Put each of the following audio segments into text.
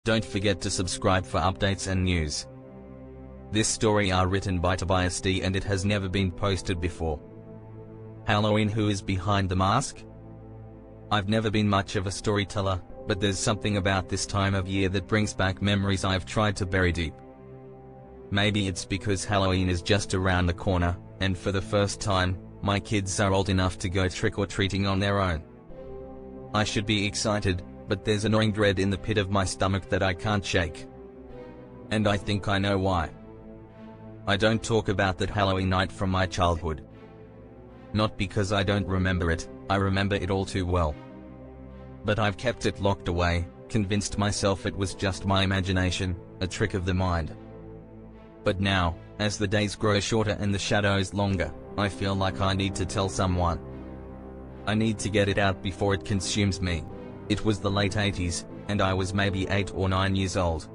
Don't forget to subscribe for updates and news. This story are written by Tobias D and it has never been posted before. Halloween. Who is behind the mask? I've never been much of a storyteller, but there's something about this time of year that brings back memories I've tried to bury deep. Maybe it's because Halloween is just around the corner, and for the first time, my kids are old enough to go trick-or-treating on their own. I should be excited, but there's an gnawing dread in the pit of my stomach that I can't shake. And I think I know why. I don't talk about that Halloween night from my childhood. Not because I don't remember it, I remember it all too well. But I've kept it locked away, convinced myself it was just my imagination, a trick of the mind. But now, as the days grow shorter and the shadows longer, I feel like I need to tell someone. I need to get it out before it consumes me. It was the late 80s, and I was maybe 8 or 9 years old.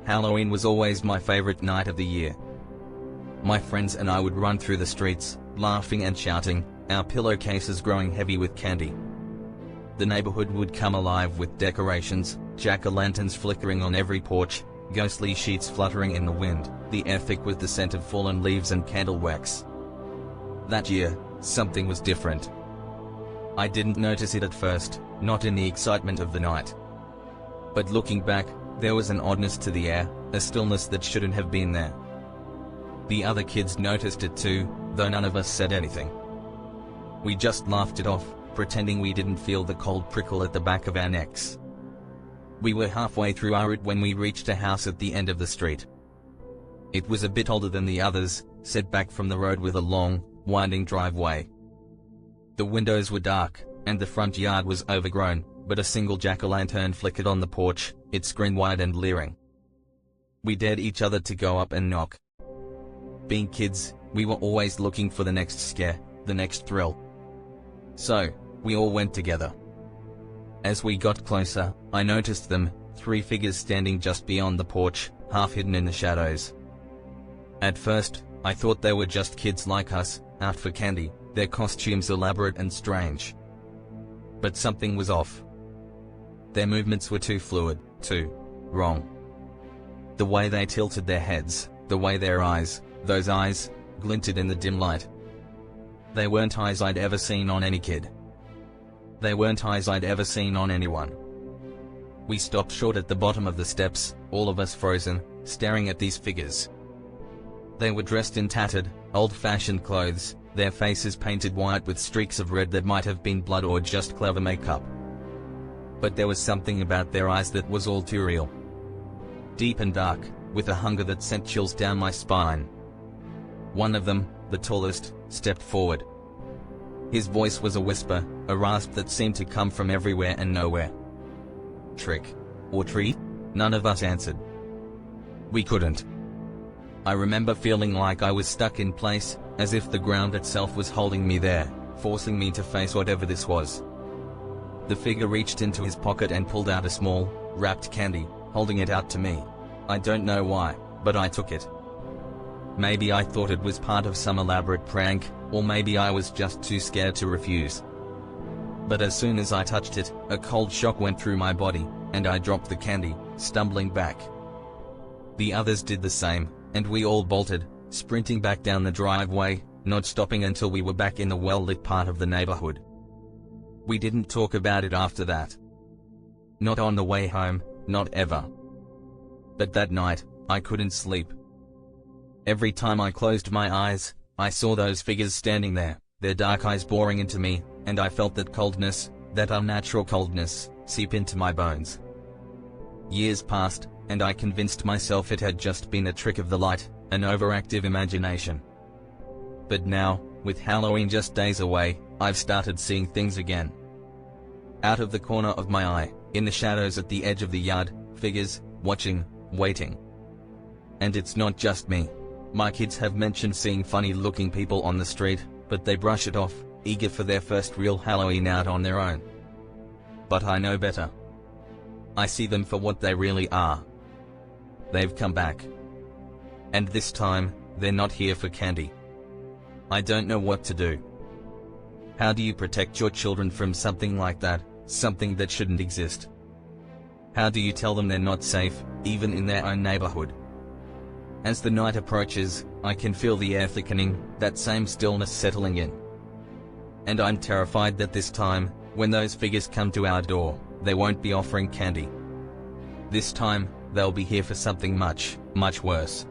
Halloween was always my favorite night of the year. My friends and I would run through the streets, laughing and shouting, our pillowcases growing heavy with candy. The neighborhood would come alive with decorations, jack-o'-lanterns flickering on every porch, ghostly sheets fluttering in the wind, the air thick with the scent of fallen leaves and candle wax. That year, something was different. I didn't notice it at first, not in the excitement of the night. But looking back, there was an oddness to the air, a stillness that shouldn't have been there. The other kids noticed it too, though none of us said anything. We just laughed it off, pretending we didn't feel the cold prickle at the back of our necks. We were halfway through our route when we reached a house at the end of the street. It was a bit older than the others, set back from the road with a long, winding driveway. The windows were dark, and the front yard was overgrown, but a single jack-o'-lantern flickered on the porch, its screen wide and leering. We dared each other to go up and knock. Being kids, we were always looking for the next scare, the next thrill. So, we all went together. As we got closer, I noticed them, 3 figures standing just beyond the porch, half hidden in the shadows. At first, I thought they were just kids like us, out for candy, their costumes elaborate and strange. But something was off. Their movements were too fluid, too wrong. The way they tilted their heads, the way their eyes, those eyes, glinted in the dim light. They weren't eyes I'd ever seen on any kid. They weren't eyes I'd ever seen on anyone. We stopped short at the bottom of the steps, all of us frozen, staring at these figures. They were dressed in tattered, old-fashioned clothes, their faces painted white with streaks of red that might have been blood or just clever makeup. But there was something about their eyes that was all too real. Deep and dark, with a hunger that sent chills down my spine. One of them, the tallest, stepped forward. His voice was a whisper, a rasp that seemed to come from everywhere and nowhere. Trick or treat? None of us answered. We couldn't. I remember feeling like I was stuck in place, as if the ground itself was holding me there, forcing me to face whatever this was. The figure reached into his pocket and pulled out a small, wrapped candy, holding it out to me. I don't know why, but I took it. Maybe I thought it was part of some elaborate prank, or maybe I was just too scared to refuse. But as soon as I touched it, a cold shock went through my body, and I dropped the candy, stumbling back. The others did the same, and we all bolted, sprinting back down the driveway, not stopping until we were back in the well-lit part of the neighborhood. We didn't talk about it after that. Not on the way home, not ever. But that night, I couldn't sleep. Every time I closed my eyes, I saw those figures standing there, their dark eyes boring into me, and I felt that coldness, that unnatural coldness, seep into my bones. Years passed, and I convinced myself it had just been a trick of the light, an overactive imagination. But now, with Halloween just days away, I've started seeing things again. Out of the corner of my eye, in the shadows at the edge of the yard, figures, watching, waiting. And it's not just me. My kids have mentioned seeing funny-looking people on the street, but they brush it off, eager for their first real Halloween out on their own. But I know better. I see them for what they really are. They've come back. And this time, they're not here for candy. I don't know what to do. How do you protect your children from something like that, something that shouldn't exist? How do you tell them they're not safe, even in their own neighborhood? As the night approaches, I can feel the air thickening, that same stillness settling in. And I'm terrified that this time, when those figures come to our door, they won't be offering candy. This time, they'll be here for something much, much worse.